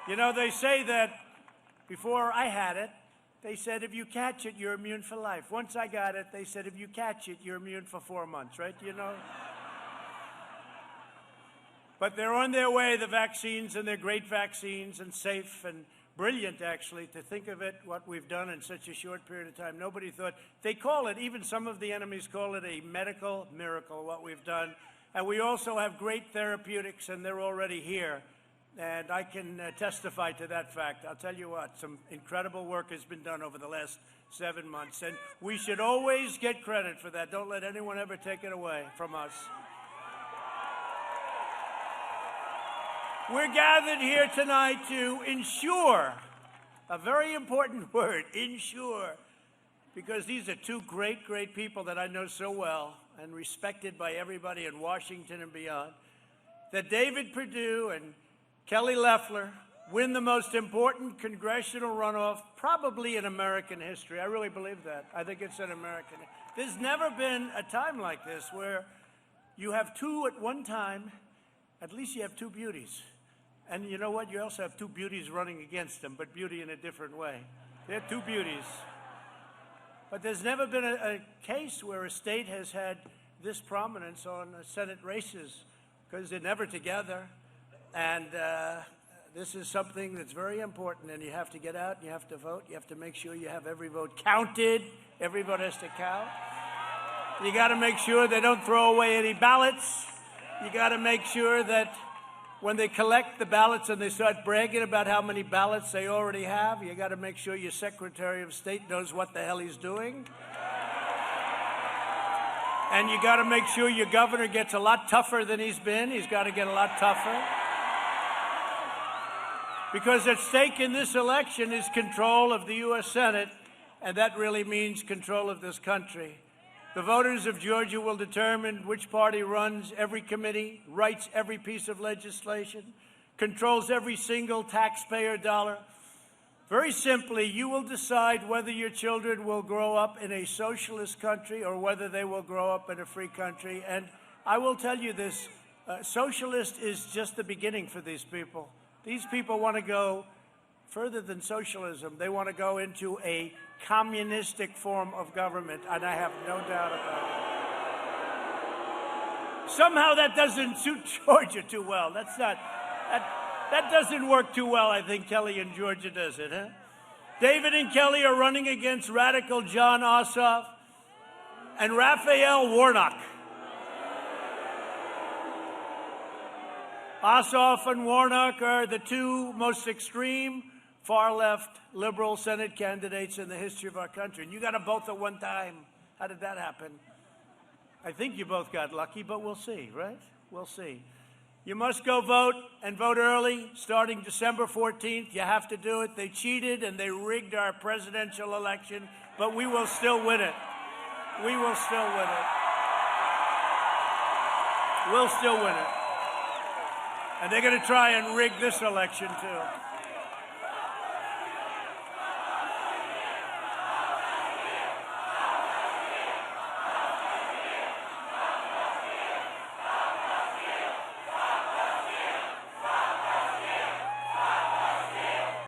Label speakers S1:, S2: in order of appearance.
S1: You know, they say that before I had it, they said if you catch it, you're immune for life. Once I got it, they said if you catch it, you're immune for 4 months, right? You know? But they're on their way, the vaccines, and they're great vaccines and safe and brilliant, actually, to think of it, what we've done in such a short period of time. Nobody thought. They call it, even some of the enemies call it a medical miracle, what we've done. And we also have great therapeutics, and they're already here. And I can testify to that fact. I'll tell you what, some incredible work has been done over the last 7 months, and we should always get credit for that. Don't let anyone ever take it away from us. We're gathered here tonight to ensure, a very important word, ensure, because these are two great, great people that I know so well and respected by everybody in Washington and beyond, that David Perdue and Kelly Loeffler win the most important congressional runoff probably in American history. I really believe that. I think it's in American. There's never been a time like this where you have two at one time. At least you have two beauties. And you know what? You also have two beauties running against them, but beauty in a different way. They're two beauties. But there's never been a case where a state has had this prominence on Senate races because they're never together. And this is something that's very important, and you have to get out, and you have to vote. You have to make sure you have every vote counted. Every vote has to count. You got to make sure they don't throw away any ballots. You got to make sure that when they collect the ballots and they start bragging about how many ballots they already have, you got to make sure your Secretary of State knows what the hell he's doing. And you got to make sure your governor gets a lot tougher than he's been. He's got to get a lot tougher. Because at stake in this election is control of the U.S. Senate, and that really means control of this country. The voters of Georgia will determine which party runs every committee, writes every piece of legislation, controls every single taxpayer dollar. Very simply, you will decide whether your children will grow up in a socialist country or whether they will grow up in a free country. And I will tell you this, socialist is just the beginning for these people. These people want to go further than socialism. They want to go into a communistic form of government, and I have no doubt about it. Somehow that doesn't suit Georgia too well. That doesn't work too well, I think, Kelly in Georgia, does it, huh? David and Kelly are running against radical John Ossoff and Raphael Warnock. Ossoff and Warnock are the two most extreme, far-left, liberal Senate candidates in the history of our country. And you got them both at one time. How did that happen? I think you both got lucky, but we'll see, right? We'll see. You must go vote and vote early, starting December 14th. You have to do it. They cheated and they rigged our presidential election, but we will still win it. We will still win it. We'll still win it. And they're going to try and rig this election, too.